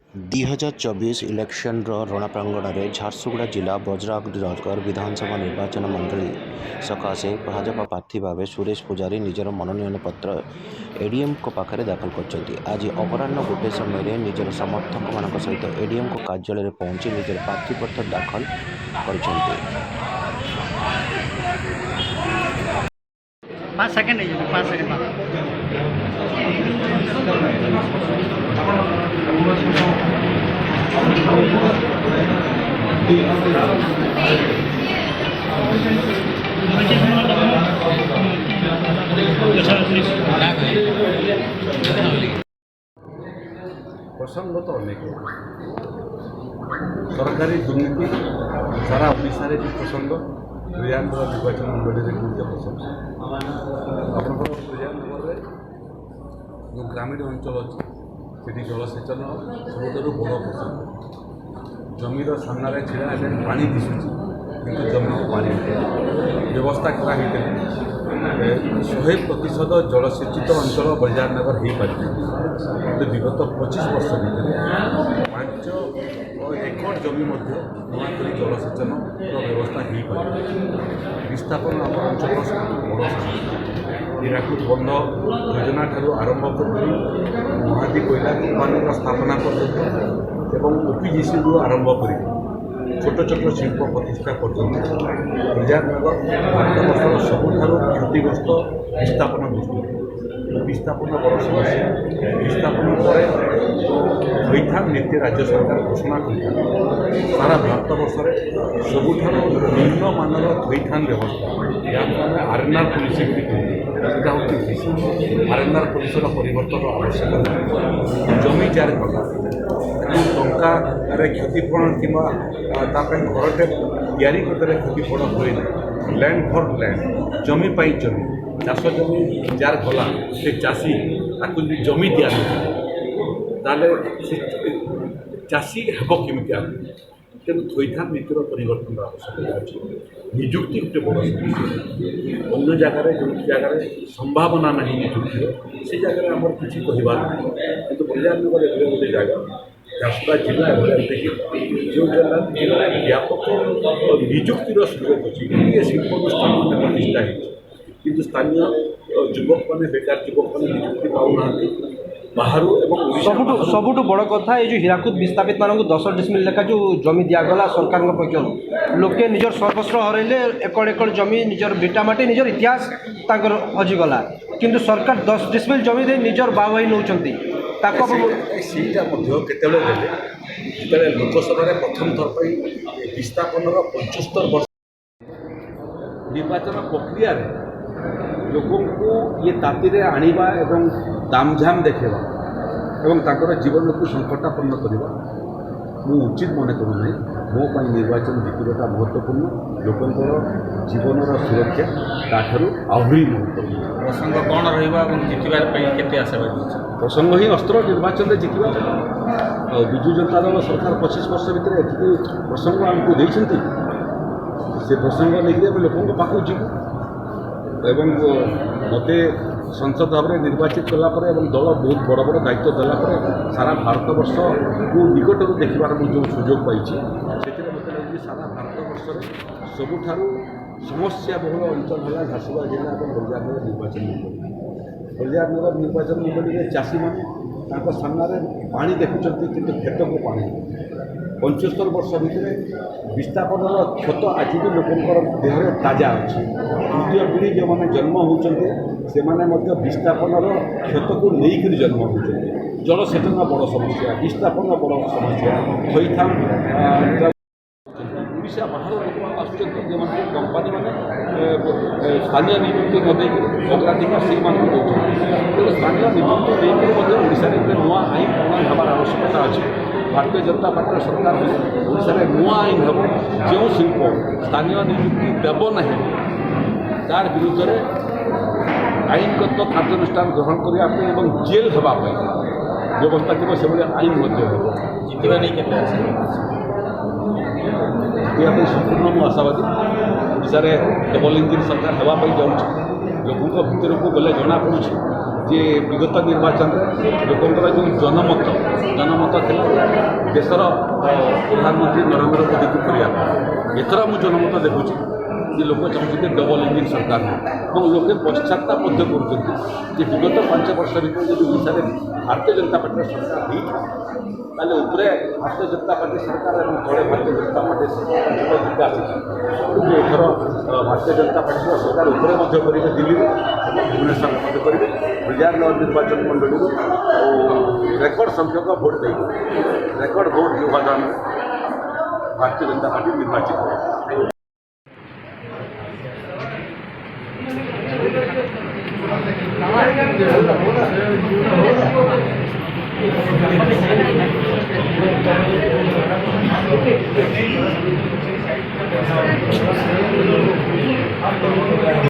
2024 ଇଲେକ୍ସନର ରଣପ୍ରାଙ୍ଗଣରେ ଝାରସୁଗୁଡ଼ା ଜିଲ୍ଲା ବଜ୍ରନଗର ବିଧାନସଭା ନିର୍ବାଚନ ମଣ୍ଡଳୀ ସକାଶେ ଭାଜପା ପ୍ରାର୍ଥୀ ଭାବେ ସୁରେଶ ପୂଜାରୀ ନିଜର ମନୋନୟନ ପତ୍ର ଏଡିଏମ୍ଙ୍କ ପାଖରେ ଦାଖଲ କରିଛନ୍ତି। ଆଜି ଅପରାହ୍ନ 1 ସମୟରେ ନିଜର ସମର୍ଥକମାନଙ୍କ ସହିତ ଏଡିଏମ୍ଙ୍କ କାର୍ଯ୍ୟାଳୟରେ ପହଞ୍ଚି ନିଜର ପ୍ରାର୍ଥୀପତ୍ର ଦାଖଲ କରିଛନ୍ତି। 5 सेकंड नहीं 5 सेकंड बाद प्रसंग तो अनेक सरकारी दुर्नीति सारा ओडिशा रे भी प्रसंग विधानसभा निर्वाचन मंडली में गुरुत्व प्रसंग आपंकर विधानसभा जो ग्रामीण अंचल अच्छे से जलसेचन सबुठ बड़ प्रसंग जमीर सामने छिड़ा है पानी दिशुची कि जमी को पानी व्यवस्था करा 100% जलसेचित अंचल बलिदाननगर हो पारे विगत 25 वर्ष भितर 5 एकड़ जमी नुआ कर जलसेचन व्यवस्था हो पारे विस्थापन आम अंचल बड़ हीराकुद बंध योजना ठारू आरंभ कर महादी कोयला कंपानी स्थापना पर्यंत एवं ओपीजीसी आरंभ कर छोट छोट शिल्प प्रतिष्ठा विधाननगर भारत वर्षर सबुठ क्षतिग्रस्त विस्थापन दृष्टि विस्थापन बड़ समस्या विस्थापन पर थईथान नीति राज्य सरकार घोषणा कर सारा भारत वर्ष सबुठ निम्न मानर थईथान व्यवस्था यहाँ आम आरएनआर पुलिस यहाँ हूँ आरएनआर पुलिस परिवर्तन आवश्यक जमी जार कला टंकार क्षतिपूरण कि घरटे तैयारी करदे क्षतिपूरण हुए ना लैंड फॉर लैंड जमी पाई जमी चाष जमी जार गला से चाषी ताकू जमी दिया ताले चाषी हेब केमी तेणु थईथान नीतिर परिवर्तन आवश्यकता अच्छी निजुक्ति गोटे बड़ समस्या अन्य जगार जो जगार संभावना ना निजुक्ति से जगह आम किसी कहबार ना कि बलिदाननगर एवं गोटे जगह झारसुगुड़ा जिला जो जिला व्यापक निजुक्तिर सुयोग अच्छी शिल्पानुष्ठान प्रतिष्ठा किंतु स्थानीय युवक मैंने बेकार युवक मैंने निजुक्ति पाऊना बाहर सबुठ बड़ कथा ये जो हीराकुद विस्थापित मानक 10 डिसमिल लेखा जो जमी दिगला सरकार पक्ष लोके निजर सर्वस्व हरइले एकड़ एकड़ जमी निजर भिटामाटी निजर इतिहास हजिगला किंतु सरकार 10 डिसमिल जमी दे निजर बाबाई नौचंती लोकसभा प्रथम थर पर विस्थापन 75 वर्ष निर्वाचन प्रक्रिया लोक ये ताती आणवा एवं दामझाम देखा एवं ताकर जीवन को संकटापन्न करवा मु उचित मन करूना मो निर्वाचन जीतवाटा महत्वपूर्ण लोकंर जीवन सुरक्षा ताठू आहरी महत्वपूर्ण प्रसंग कौन रहा जितबार केते आशावादी प्रसंग ही अस्त्र निर्वाचन में जितवा विजु जनता दल सरकार 25 वर्ष भितर ये प्रसंग आमको देते से प्रसंग लेकिन लोक पाखु जीव एवं मत संसद भाव में निर्वाचित कलापर दल बहुत बड़ बड़ दायित्व देलापर सारा भारत वर्ष को निकटर देखार जो सुजोग पाई से मत लगे सारा भारत वर्ष सबुठ समस्या बहुल अंचल है झारसुगुड़ा जिला और बलिदाननगर निर्वाचन मंडली बलिदाननगर निर्वाचन मंडली में चाषी मैंने सामने पानी देखुं कि खेत को पानी 75 वर्ष भितर विस्थापन क्षत आज भी लोकंर देह ताजा अच्छी तृतीय पीढ़ी जो मैंने जन्म होती से विस्थापन क्षत को लेकर जन्म होती जलसेचन बड़ समस्या विस्थापन बड़ समस्या थईथान ओडिशा बाहर लोक आसुँच जो कंपानी मैंने स्थानीय नियुक्ति न देकर अग्राधिकार से दूसरे स्थानीय नियुक्ति देकर ओडिशा नुआ आईन प्रणान हमार आवश्यकता अच्छी भारतीय जनता पार्टी सरकार ओडिशा नुआ आईन हम जो शिल्प स्थानीय नियुक्ति देव ना तार विरुद्ध में आईनगत कार्यानुष्ठान ग्रहण करने और जेल होगापी व्यवस्था थी से आईन जितवा नहीं के संपूर्ण मु आशावादी ओडिशा डबल इंजिन सरकार होगापी जाऊँगी लोकों भितर को गले जना पड़ी जे विगत निर्वाचन लोकंर जो जनमत थिला देशर प्रधानमंत्री नरेंद्र मोदी को करिया एथर मु जनमत देखुची जे लोक चाहते डबल इंजिन सरकार और लोके पश्चाताप कर विगत 5 वर्ष भर जब ओडिशा भारतीय जनता पार्टी सरकार होता भारतीय जनता पार्टी सरकार और तले भारतीय जनता पार्टी सरकार एथर भारतीय जनता पार्टी सरकार उपरे करेंगे दिल्ली भुवनेश्वर करेंगे विजयनगर निर्वाचन मंडल रेकर्ड संख्यक भोट देंगे रेकर्ड भोट विभाजन भारतीय जनता पार्टी निर्वाचित